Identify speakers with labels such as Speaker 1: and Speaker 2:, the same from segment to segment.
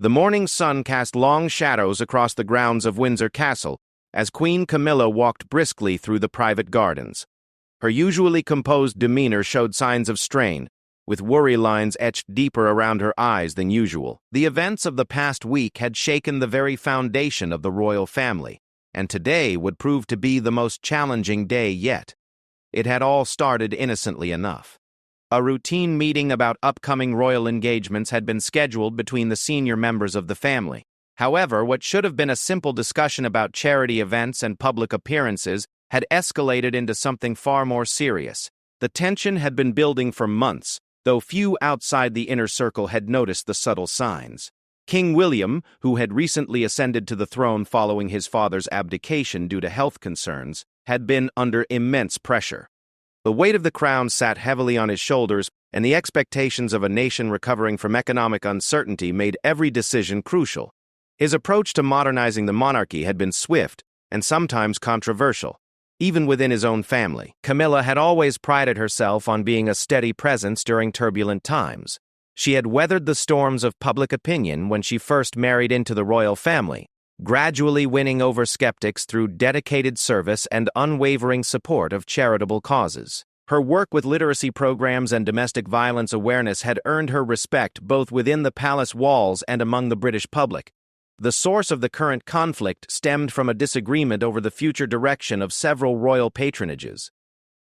Speaker 1: The morning sun cast long shadows across the grounds of Windsor Castle as Queen Camilla walked briskly through the private gardens. Her usually composed demeanor showed signs of strain, with worry lines etched deeper around her eyes than usual. The events of the past week had shaken the very foundation of the royal family, and today would prove to be the most challenging day yet. It had all started innocently enough. A routine meeting about upcoming royal engagements had been scheduled between the senior members of the family. However, what should have been a simple discussion about charity events and public appearances had escalated into something far more serious. The tension had been building for months, though few outside the inner circle had noticed the subtle signs. King William, who had recently ascended to the throne following his father's abdication due to health concerns, had been under immense pressure. The weight of the crown sat heavily on his shoulders, and the expectations of a nation recovering from economic uncertainty made every decision crucial. His approach to modernizing the monarchy had been swift and sometimes controversial, even within his own family. Camilla had always prided herself on being a steady presence during turbulent times. She had weathered the storms of public opinion when she first married into the royal family, gradually winning over skeptics through dedicated service and unwavering support of charitable causes. Her work with literacy programs and domestic violence awareness had earned her respect both within the palace walls and among the British public. The source of the current conflict stemmed from a disagreement over the future direction of several royal patronages.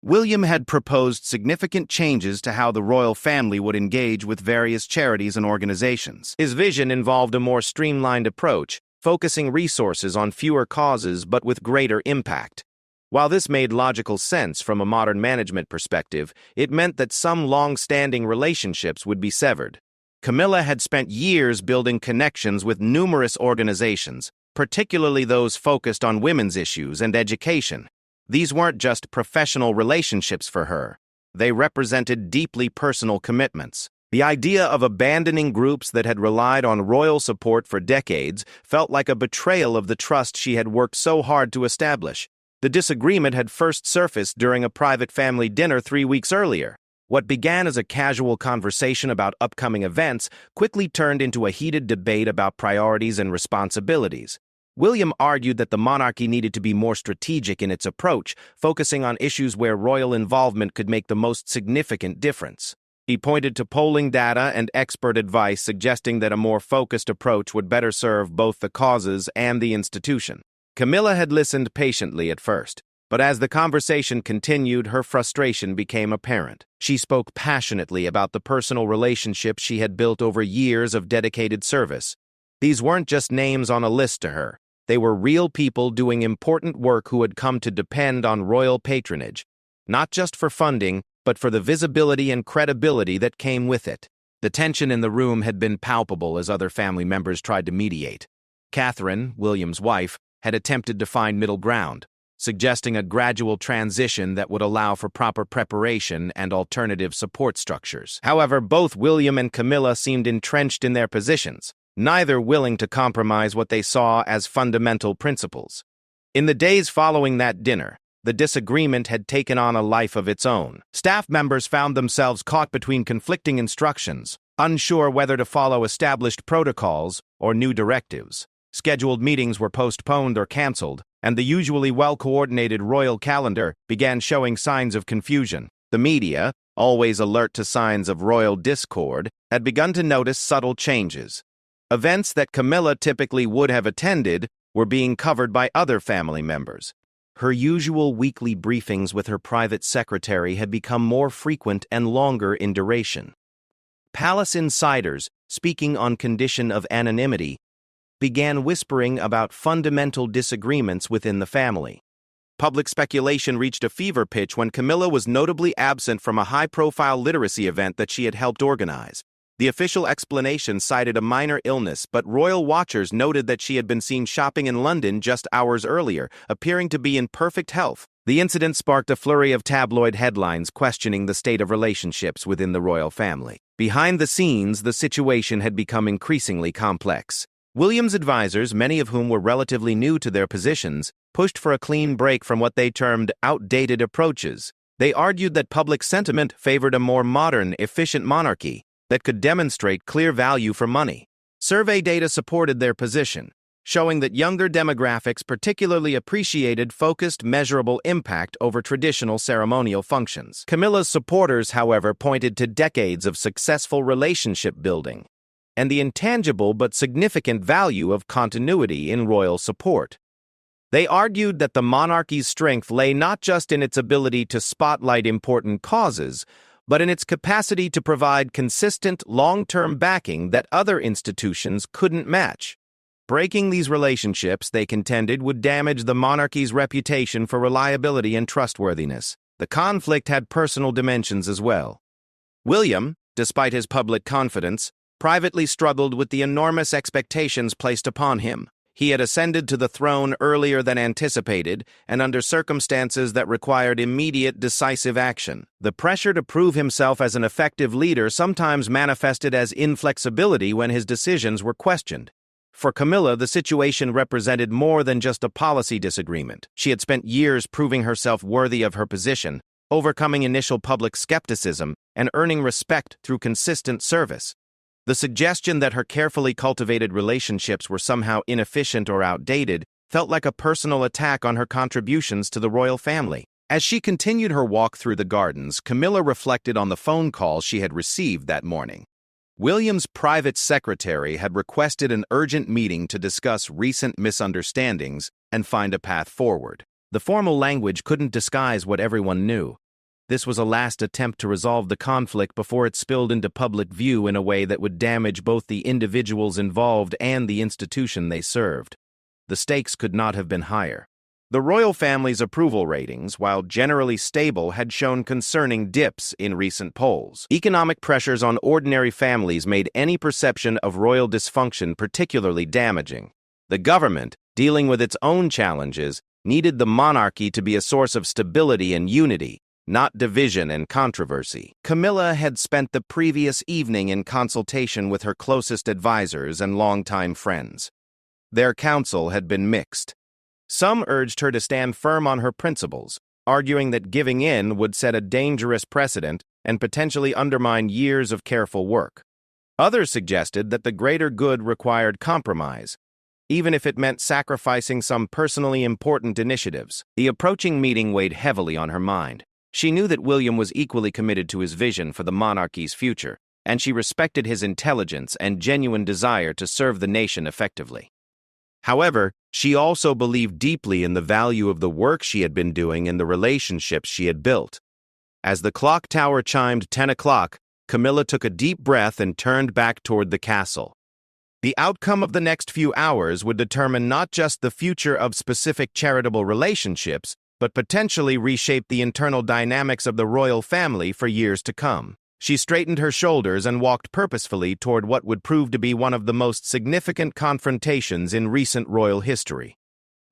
Speaker 1: William had proposed significant changes to how the royal family would engage with various charities and organizations. His vision involved a more streamlined approach, focusing resources on fewer causes but with greater impact. While this made logical sense from a modern management perspective, it meant that some long-standing relationships would be severed. Camilla had spent years building connections with numerous organizations, particularly those focused on women's issues and education. These weren't just professional relationships for her. They represented deeply personal commitments. The idea of abandoning groups that had relied on royal support for decades felt like a betrayal of the trust she had worked so hard to establish. The disagreement had first surfaced during a private family dinner 3 weeks earlier. What began as a casual conversation about upcoming events quickly turned into a heated debate about priorities and responsibilities. William argued that the monarchy needed to be more strategic in its approach, focusing on issues where royal involvement could make the most significant difference. He pointed to polling data and expert advice suggesting that a more focused approach would better serve both the causes and the institution. Camilla had listened patiently at first, but as the conversation continued, her frustration became apparent. She spoke passionately about the personal relationships she had built over years of dedicated service. These weren't just names on a list to her. They were real people doing important work who had come to depend on royal patronage, not just for funding, but for the visibility and credibility that came with it. The tension in the room had been palpable as other family members tried to mediate. Catherine, William's wife, had attempted to find middle ground, suggesting a gradual transition that would allow for proper preparation and alternative support structures. However, both William and Camilla seemed entrenched in their positions, neither willing to compromise what they saw as fundamental principles. In the days following that dinner, the disagreement had taken on a life of its own. Staff members found themselves caught between conflicting instructions, unsure whether to follow established protocols or new directives. Scheduled meetings were postponed or canceled, and the usually well-coordinated royal calendar began showing signs of confusion. The media, always alert to signs of royal discord, had begun to notice subtle changes. Events that Camilla typically would have attended were being covered by other family members. Her usual weekly briefings with her private secretary had become more frequent and longer in duration. Palace insiders, speaking on condition of anonymity, began whispering about fundamental disagreements within the family. Public speculation reached a fever pitch when Camilla was notably absent from a high-profile literacy event that she had helped organize. The official explanation cited a minor illness, but royal watchers noted that she had been seen shopping in London just hours earlier, appearing to be in perfect health. The incident sparked a flurry of tabloid headlines questioning the state of relationships within the royal family. Behind the scenes, the situation had become increasingly complex. William's advisors, many of whom were relatively new to their positions, pushed for a clean break from what they termed outdated approaches. They argued that public sentiment favored a more modern, efficient monarchy that could demonstrate clear value for money. Survey data supported their position, showing that younger demographics particularly appreciated focused, measurable impact over traditional ceremonial functions. Camilla's supporters, however, pointed to decades of successful relationship building and the intangible but significant value of continuity in royal support. They argued that the monarchy's strength lay not just in its ability to spotlight important causes, but in its capacity to provide consistent, long-term backing that other institutions couldn't match. Breaking these relationships, they contended, would damage the monarchy's reputation for reliability and trustworthiness. The conflict had personal dimensions as well. William, despite his public confidence, privately struggled with the enormous expectations placed upon him. He had ascended to the throne earlier than anticipated and under circumstances that required immediate, decisive action. The pressure to prove himself as an effective leader sometimes manifested as inflexibility when his decisions were questioned. For Camilla, the situation represented more than just a policy disagreement. She had spent years proving herself worthy of her position, overcoming initial public skepticism, and earning respect through consistent service. The suggestion that her carefully cultivated relationships were somehow inefficient or outdated felt like a personal attack on her contributions to the royal family. As she continued her walk through the gardens, Camilla reflected on the phone call she had received that morning. William's private secretary had requested an urgent meeting to discuss recent misunderstandings and find a path forward. The formal language couldn't disguise what everyone knew. This was a last attempt to resolve the conflict before it spilled into public view in a way that would damage both the individuals involved and the institution they served. The stakes could not have been higher. The royal family's approval ratings, while generally stable, had shown concerning dips in recent polls. Economic pressures on ordinary families made any perception of royal dysfunction particularly damaging. The government, dealing with its own challenges, needed the monarchy to be a source of stability and unity, not division and controversy. Camilla had spent the previous evening in consultation with her closest advisors and longtime friends. Their counsel had been mixed. Some urged her to stand firm on her principles, arguing that giving in would set a dangerous precedent and potentially undermine years of careful work. Others suggested that the greater good required compromise, even if it meant sacrificing some personally important initiatives. The approaching meeting weighed heavily on her mind. She knew that William was equally committed to his vision for the monarchy's future, and she respected his intelligence and genuine desire to serve the nation effectively. However, she also believed deeply in the value of the work she had been doing and the relationships she had built. As the clock tower chimed 10 o'clock, Camilla took a deep breath and turned back toward the castle. The outcome of the next few hours would determine not just the future of specific charitable relationships, but potentially reshape the internal dynamics of the royal family for years to come. She straightened her shoulders and walked purposefully toward what would prove to be one of the most significant confrontations in recent royal history.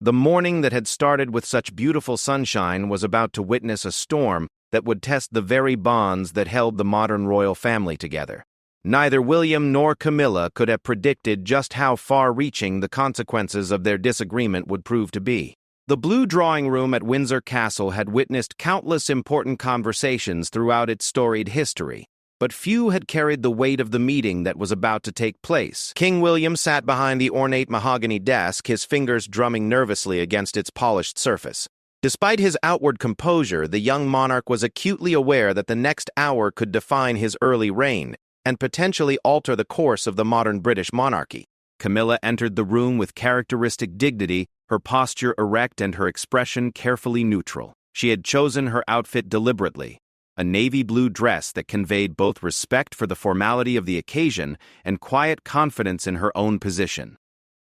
Speaker 1: The morning that had started with such beautiful sunshine was about to witness a storm that would test the very bonds that held the modern royal family together. Neither William nor Camilla could have predicted just how far-reaching the consequences of their disagreement would prove to be. The Blue Drawing Room at Windsor Castle had witnessed countless important conversations throughout its storied history, but few had carried the weight of the meeting that was about to take place. King William sat behind the ornate mahogany desk, his fingers drumming nervously against its polished surface. Despite his outward composure, the young monarch was acutely aware that the next hour could define his early reign and potentially alter the course of the modern British monarchy. Camilla entered the room with characteristic dignity, her posture erect and her expression carefully neutral. She had chosen her outfit deliberately, a navy blue dress that conveyed both respect for the formality of the occasion and quiet confidence in her own position.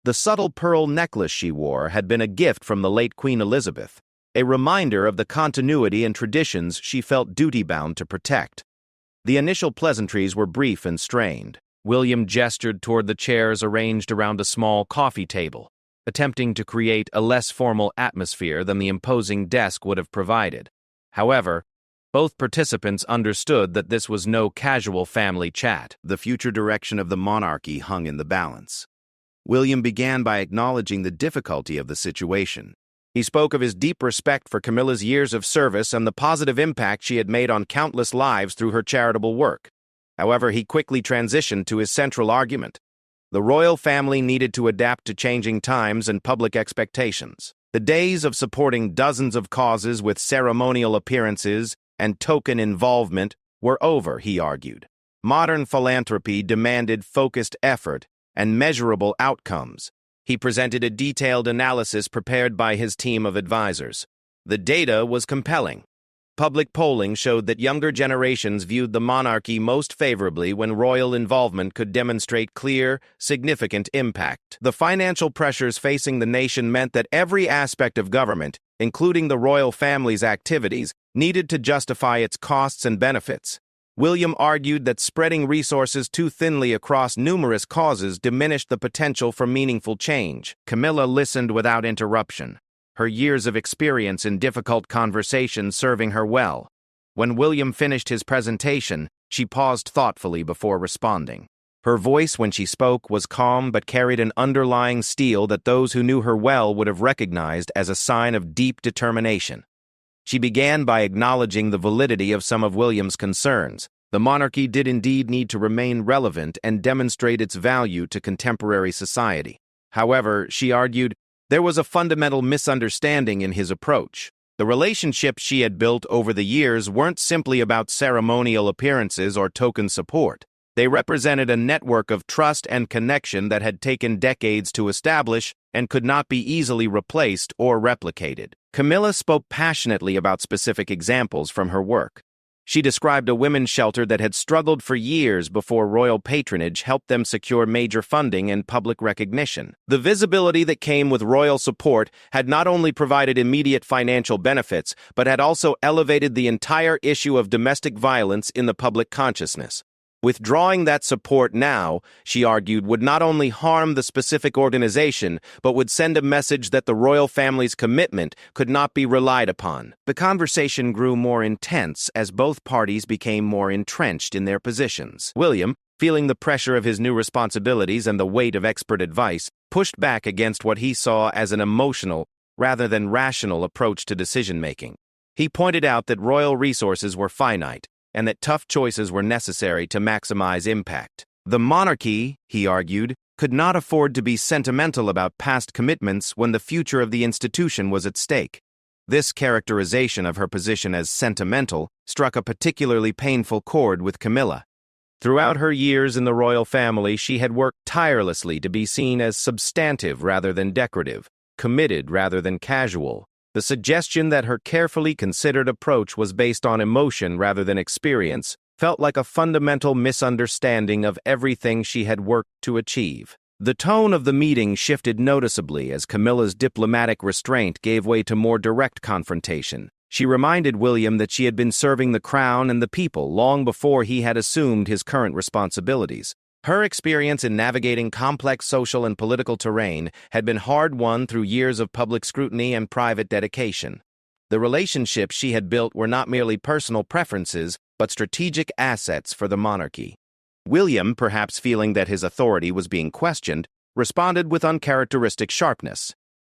Speaker 1: The subtle pearl necklace she wore had been a gift from the late Queen Elizabeth, a reminder of the continuity and traditions she felt duty-bound to protect. The initial pleasantries were brief and strained. William gestured toward the chairs arranged around a small coffee table, attempting to create a less formal atmosphere than the imposing desk would have provided. However, both participants understood that this was no casual family chat. The future direction of the monarchy hung in the balance. William began by acknowledging the difficulty of the situation. He spoke of his deep respect for Camilla's years of service and the positive impact she had made on countless lives through her charitable work. However, he quickly transitioned to his central argument. The royal family needed to adapt to changing times and public expectations. The days of supporting dozens of causes with ceremonial appearances and token involvement were over, he argued. Modern philanthropy demanded focused effort and measurable outcomes. He presented a detailed analysis prepared by his team of advisors. The data was compelling. Public polling showed that younger generations viewed the monarchy most favorably when royal involvement could demonstrate clear, significant impact. The financial pressures facing the nation meant that every aspect of government, including the royal family's activities, needed to justify its costs and benefits. William argued that spreading resources too thinly across numerous causes diminished the potential for meaningful change. Camilla listened without interruption, her years of experience in difficult conversations serving her well. When William finished his presentation, she paused thoughtfully before responding. Her voice, when she spoke, was calm but carried an underlying steel that those who knew her well would have recognized as a sign of deep determination. She began by acknowledging the validity of some of William's concerns. The monarchy did indeed need to remain relevant and demonstrate its value to contemporary society. However, she argued, there was a fundamental misunderstanding in his approach. The relationships she had built over the years weren't simply about ceremonial appearances or token support. They represented a network of trust and connection that had taken decades to establish and could not be easily replaced or replicated. Camilla spoke passionately about specific examples from her work. She described a women's shelter that had struggled for years before royal patronage helped them secure major funding and public recognition. The visibility that came with royal support had not only provided immediate financial benefits, but had also elevated the entire issue of domestic violence in the public consciousness. Withdrawing that support now, she argued, would not only harm the specific organization, but would send a message that the royal family's commitment could not be relied upon. The conversation grew more intense as both parties became more entrenched in their positions. William, feeling the pressure of his new responsibilities and the weight of expert advice, pushed back against what he saw as an emotional, rather than rational approach to decision-making. He pointed out that royal resources were finite, and that tough choices were necessary to maximize impact. The monarchy, he argued, could not afford to be sentimental about past commitments when the future of the institution was at stake. This characterization of her position as sentimental struck a particularly painful chord with Camilla. Throughout her years in the royal family, she had worked tirelessly to be seen as substantive rather than decorative, committed rather than casual. The suggestion that her carefully considered approach was based on emotion rather than experience felt like a fundamental misunderstanding of everything she had worked to achieve. The tone of the meeting shifted noticeably as Camilla's diplomatic restraint gave way to more direct confrontation. She reminded William that she had been serving the crown and the people long before he had assumed his current responsibilities. Her experience in navigating complex social and political terrain had been hard-won through years of public scrutiny and private dedication. The relationships she had built were not merely personal preferences, but strategic assets for the monarchy. William, perhaps feeling that his authority was being questioned, responded with uncharacteristic sharpness.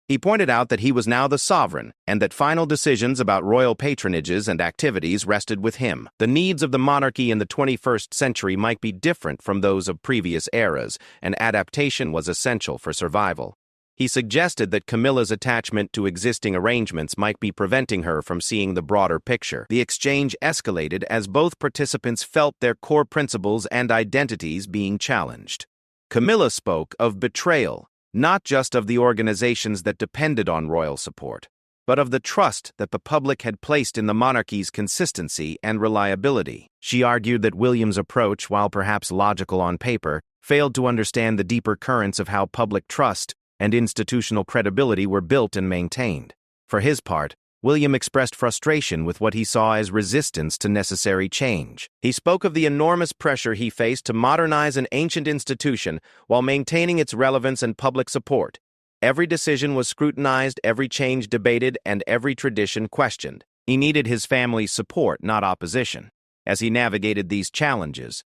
Speaker 1: He pointed out that he was now the sovereign, and that final decisions about royal patronages and activities rested with him. The needs of the monarchy in the 21st century might be different from those of previous eras, and adaptation was essential for survival. He suggested that Camilla's attachment to existing arrangements might be preventing her from seeing the broader picture. The exchange escalated as both participants felt their core principles and identities being challenged. Camilla spoke of betrayal, not just of the organizations that depended on royal support, but of the trust that the public had placed in the monarchy's consistency and reliability. She argued that William's approach, while perhaps logical on paper, failed to understand the deeper currents of how public trust and institutional credibility were built and maintained. For his part, William expressed frustration with what he saw as resistance to necessary change. He spoke of the enormous pressure he faced to modernize an ancient institution while maintaining its relevance and public support. Every decision was scrutinized, every change debated, and every tradition questioned. He needed his family's support, not opposition. As he navigated these challenges,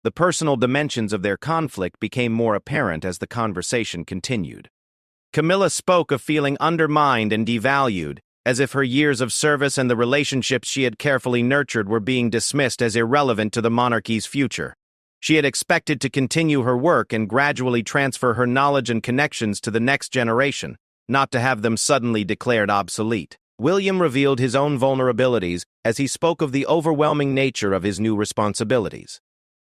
Speaker 1: the personal dimensions of their conflict became more apparent as the conversation continued. Camilla spoke of feeling undermined and devalued, as if her years of service and the relationships she had carefully nurtured were being dismissed as irrelevant to the monarchy's future. She had expected to continue her work and gradually transfer her knowledge and connections to the next generation, not to have them suddenly declared obsolete. William revealed his own vulnerabilities as he spoke of the overwhelming nature of his new responsibilities.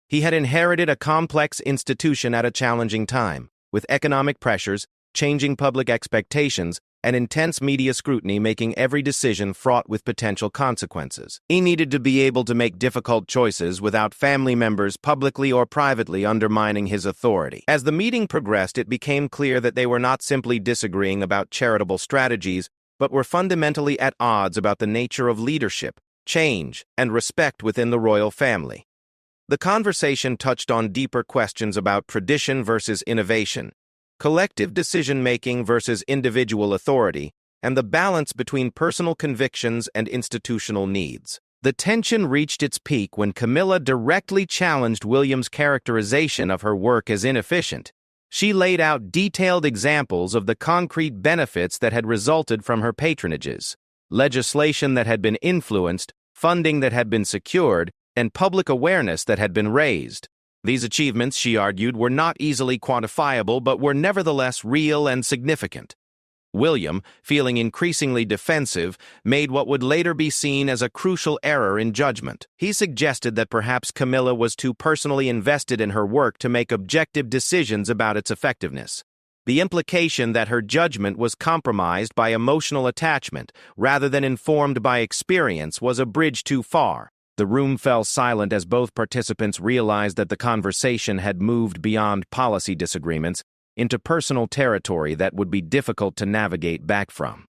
Speaker 1: He had inherited a complex institution at a challenging time, with economic pressures, changing public expectations, and intense media scrutiny making every decision fraught with potential consequences. He needed to be able to make difficult choices without family members publicly or privately undermining his authority. As the meeting progressed, it became clear that they were not simply disagreeing about charitable strategies, but were fundamentally at odds about the nature of leadership, change, and respect within the royal family. The conversation touched on deeper questions about tradition versus innovation, collective decision-making versus individual authority, and the balance between personal convictions and institutional needs. The tension reached its peak when Camilla directly challenged William's characterization of her work as inefficient. She laid out detailed examples of the concrete benefits that had resulted from her patronages, legislation that had been influenced, funding that had been secured, and public awareness that had been raised. These achievements, she argued, were not easily quantifiable but were nevertheless real and significant. William, feeling increasingly defensive, made what would later be seen as a crucial error in judgment. He suggested that perhaps Camilla was too personally invested in her work to make objective decisions about its effectiveness. The implication that her judgment was compromised by emotional attachment rather than informed by experience was a bridge too far. The room fell silent as both participants realized that the conversation had moved beyond policy disagreements into personal territory that would be difficult to navigate back from.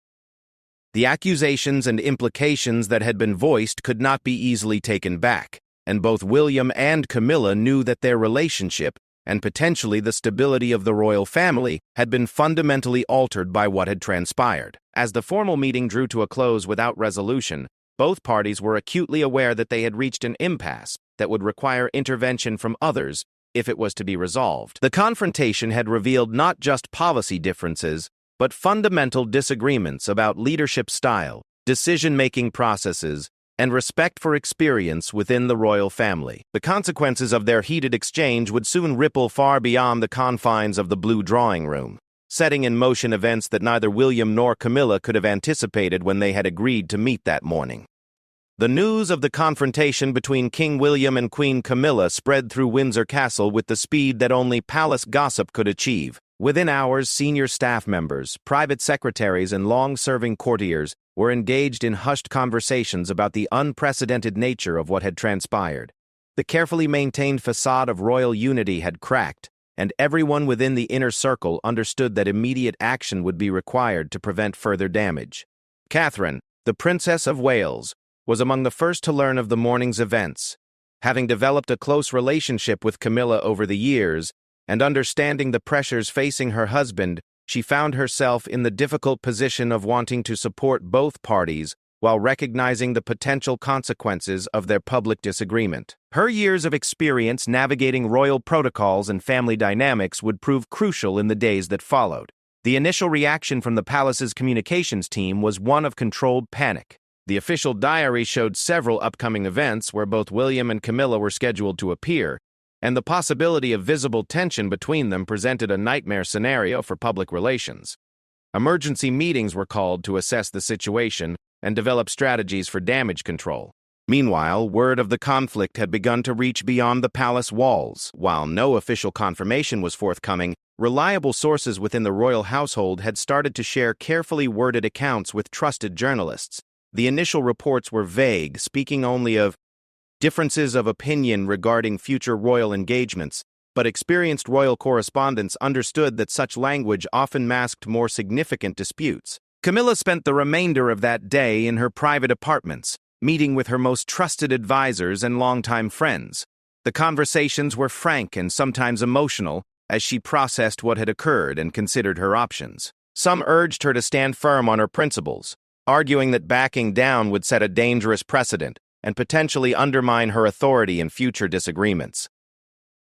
Speaker 1: The accusations and implications that had been voiced could not be easily taken back, and both William and Camilla knew that their relationship, and potentially the stability of the royal family, had been fundamentally altered by what had transpired. As the formal meeting drew to a close without resolution, both parties were acutely aware that they had reached an impasse that would require intervention from others if it was to be resolved. The confrontation had revealed not just policy differences, but fundamental disagreements about leadership style, decision-making processes, and respect for experience within the royal family. The consequences of their heated exchange would soon ripple far beyond the confines of the blue drawing room, setting in motion events that neither William nor Camilla could have anticipated when they had agreed to meet that morning. The news of the confrontation between King William and Queen Camilla spread through Windsor Castle with the speed that only palace gossip could achieve. Within hours, senior staff members, private secretaries, and long-serving courtiers were engaged in hushed conversations about the unprecedented nature of what had transpired. The carefully maintained facade of royal unity had cracked, and everyone within the inner circle understood that immediate action would be required to prevent further damage. Catherine, the Princess of Wales, was among the first to learn of the morning's events. Having developed a close relationship with Camilla over the years, and understanding the pressures facing her husband, she found herself in the difficult position of wanting to support both parties while recognizing the potential consequences of their public disagreement. Her years of experience navigating royal protocols and family dynamics would prove crucial in the days that followed. The initial reaction from the palace's communications team was one of controlled panic. The official diary showed several upcoming events where both William and Camilla were scheduled to appear, and the possibility of visible tension between them presented a nightmare scenario for public relations. Emergency meetings were called to assess the situation and develop strategies for damage control. Meanwhile, word of the conflict had begun to reach beyond the palace walls. While no official confirmation was forthcoming, reliable sources within the royal household had started to share carefully worded accounts with trusted journalists. The initial reports were vague, speaking only of differences of opinion regarding future royal engagements, but experienced royal correspondents understood that such language often masked more significant disputes. Camilla spent the remainder of that day in her private apartments, meeting with her most trusted advisors and longtime friends. The conversations were frank and sometimes emotional as she processed what had occurred and considered her options. Some urged her to stand firm on her principles, arguing that backing down would set a dangerous precedent and potentially undermine her authority in future disagreements.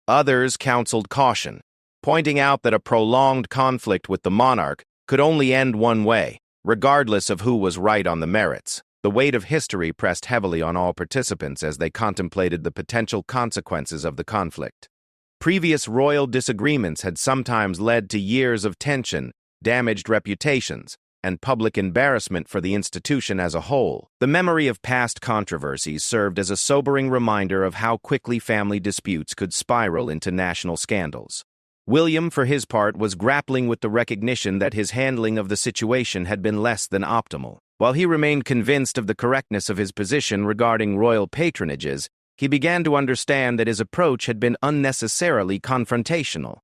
Speaker 1: Others counseled caution, pointing out that a prolonged conflict with the monarch could only end one way, regardless of who was right on the merits. The weight of history pressed heavily on all participants as they contemplated the potential consequences of the conflict. Previous royal disagreements had sometimes led to years of tension, damaged reputations, and public embarrassment for the institution as a whole. The memory of past controversies served as a sobering reminder of how quickly family disputes could spiral into national scandals. William, for his part, was grappling with the recognition that his handling of the situation had been less than optimal. While he remained convinced of the correctness of his position regarding royal patronages, he began to understand that his approach had been unnecessarily confrontational.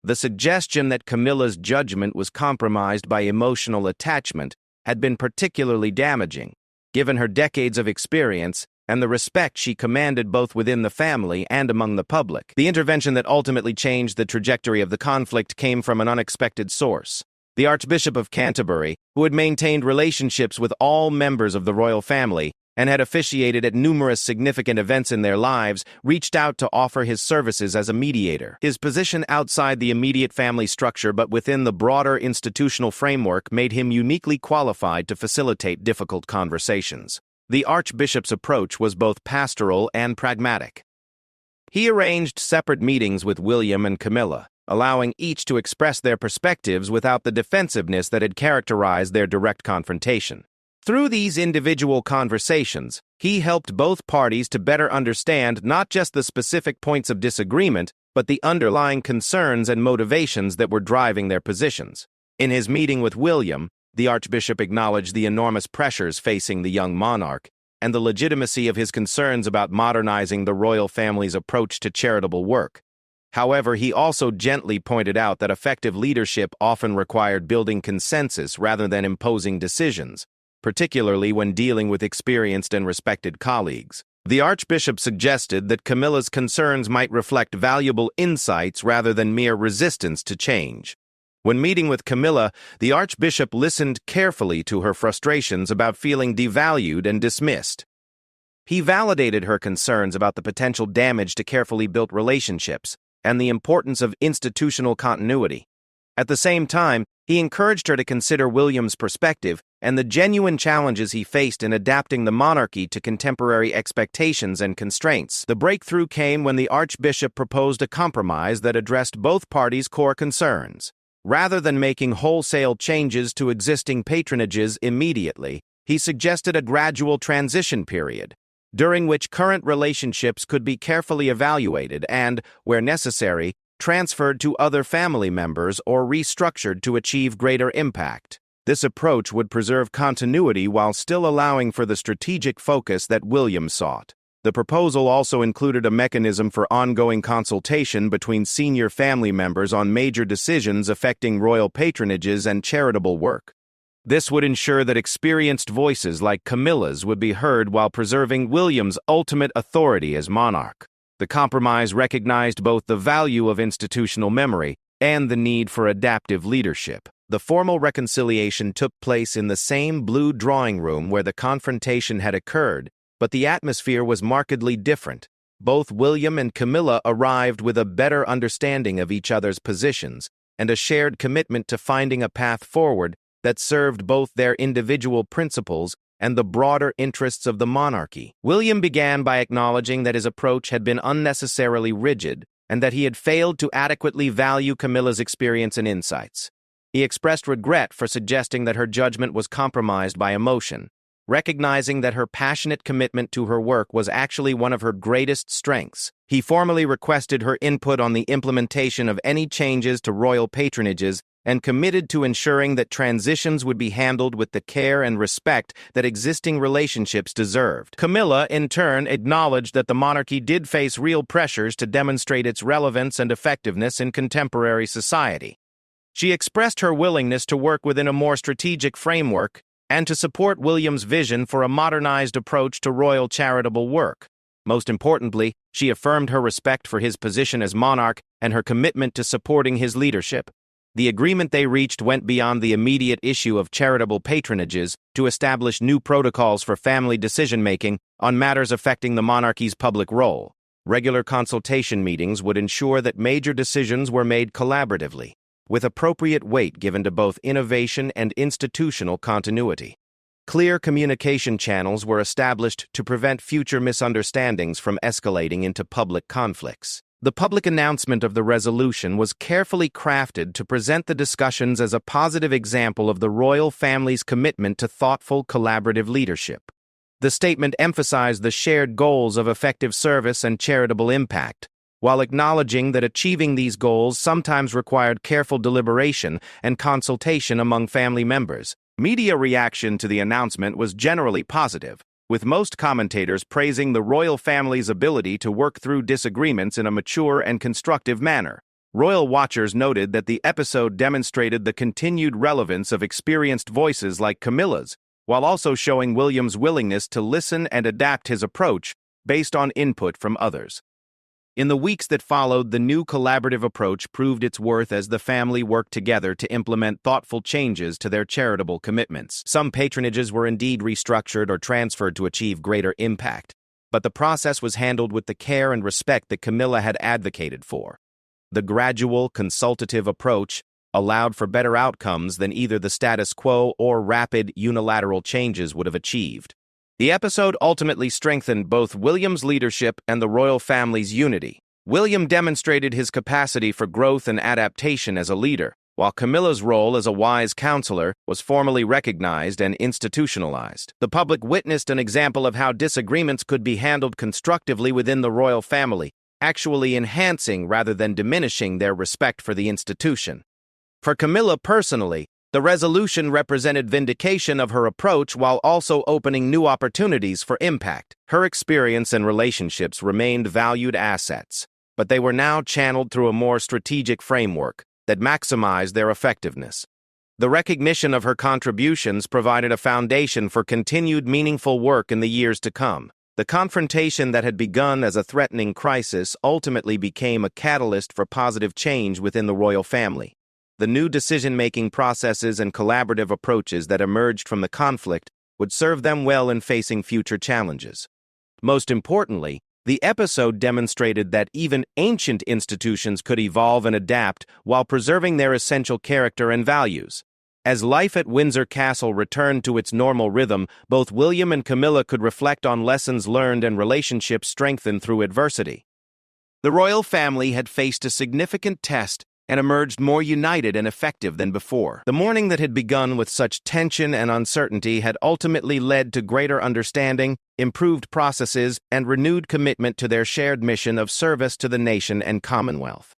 Speaker 1: The suggestion that Camilla's judgment was compromised by emotional attachment had been particularly damaging, given her decades of experience and the respect she commanded both within the family and among the public. The intervention that ultimately changed the trajectory of the conflict came from an unexpected source. The Archbishop of Canterbury, who had maintained relationships with all members of the royal family and had officiated at numerous significant events in their lives, reached out to offer his services as a mediator. His position outside the immediate family structure but within the broader institutional framework made him uniquely qualified to facilitate difficult conversations. The Archbishop's approach was both pastoral and pragmatic. He arranged separate meetings with William and Camilla, allowing each to express their perspectives without the defensiveness that had characterized their direct confrontation. Through these individual conversations, he helped both parties to better understand not just the specific points of disagreement, but the underlying concerns and motivations that were driving their positions. In his meeting with William, the Archbishop acknowledged the enormous pressures facing the young monarch and the legitimacy of his concerns about modernizing the royal family's approach to charitable work. However, he also gently pointed out that effective leadership often required building consensus rather than imposing decisions, particularly when dealing with experienced and respected colleagues. The Archbishop suggested that Camilla's concerns might reflect valuable insights rather than mere resistance to change. When meeting with Camilla, the Archbishop listened carefully to her frustrations about feeling devalued and dismissed. He validated her concerns about the potential damage to carefully built relationships and the importance of institutional continuity. At the same time, he encouraged her to consider William's perspective and the genuine challenges he faced in adapting the monarchy to contemporary expectations and constraints. The breakthrough came when the Archbishop proposed a compromise that addressed both parties' core concerns. Rather than making wholesale changes to existing patronages immediately, he suggested a gradual transition period, during which current relationships could be carefully evaluated and, where necessary, transferred to other family members or restructured to achieve greater impact. This approach would preserve continuity while still allowing for the strategic focus that William sought. The proposal also included a mechanism for ongoing consultation between senior family members on major decisions affecting royal patronages and charitable work. This would ensure that experienced voices like Camilla's would be heard while preserving William's ultimate authority as monarch. The compromise recognized both the value of institutional memory and the need for adaptive leadership. The formal reconciliation took place in the same blue drawing room where the confrontation had occurred, but the atmosphere was markedly different. Both William and Camilla arrived with a better understanding of each other's positions and a shared commitment to finding a path forward that served both their individual principles and the broader interests of the monarchy. William began by acknowledging that his approach had been unnecessarily rigid and that he had failed to adequately value Camilla's experience and insights. He expressed regret for suggesting that her judgment was compromised by emotion, recognizing that her passionate commitment to her work was actually one of her greatest strengths. He formally requested her input on the implementation of any changes to royal patronages and committed to ensuring that transitions would be handled with the care and respect that existing relationships deserved. Camilla, in turn, acknowledged that the monarchy did face real pressures to demonstrate its relevance and effectiveness in contemporary society. She expressed her willingness to work within a more strategic framework and to support William's vision for a modernized approach to royal charitable work. Most importantly, she affirmed her respect for his position as monarch and her commitment to supporting his leadership. The agreement they reached went beyond the immediate issue of charitable patronages to establish new protocols for family decision-making on matters affecting the monarchy's public role. Regular consultation meetings would ensure that major decisions were made collaboratively, with appropriate weight given to both innovation and institutional continuity. Clear communication channels were established to prevent future misunderstandings from escalating into public conflicts. The public announcement of the resolution was carefully crafted to present the discussions as a positive example of the royal family's commitment to thoughtful, collaborative leadership. The statement emphasized the shared goals of effective service and charitable impact, while acknowledging that achieving these goals sometimes required careful deliberation and consultation among family members. Media reaction to the announcement was generally positive, with most commentators praising the royal family's ability to work through disagreements in a mature and constructive manner. Royal watchers noted that the episode demonstrated the continued relevance of experienced voices like Camilla's, while also showing William's willingness to listen and adapt his approach based on input from others. In the weeks that followed, the new collaborative approach proved its worth as the family worked together to implement thoughtful changes to their charitable commitments. Some patronages were indeed restructured or transferred to achieve greater impact, but the process was handled with the care and respect that Camilla had advocated for. The gradual, consultative approach allowed for better outcomes than either the status quo or rapid, unilateral changes would have achieved. The episode ultimately strengthened both William's leadership and the royal family's unity. William demonstrated his capacity for growth and adaptation as a leader, while Camilla's role as a wise counselor was formally recognized and institutionalized. The public witnessed an example of how disagreements could be handled constructively within the royal family, actually enhancing rather than diminishing their respect for the institution. For Camilla personally, the resolution represented vindication of her approach while also opening new opportunities for impact. Her experience and relationships remained valued assets, but they were now channeled through a more strategic framework that maximized their effectiveness. The recognition of her contributions provided a foundation for continued meaningful work in the years to come. The confrontation that had begun as a threatening crisis ultimately became a catalyst for positive change within the royal family. The new decision-making processes and collaborative approaches that emerged from the conflict would serve them well in facing future challenges. Most importantly, the episode demonstrated that even ancient institutions could evolve and adapt while preserving their essential character and values. As life at Windsor Castle returned to its normal rhythm, both William and Camilla could reflect on lessons learned and relationships strengthened through adversity. The royal family had faced a significant test and emerged more united and effective than before. The morning that had begun with such tension and uncertainty had ultimately led to greater understanding, improved processes, and renewed commitment to their shared mission of service to the nation and Commonwealth.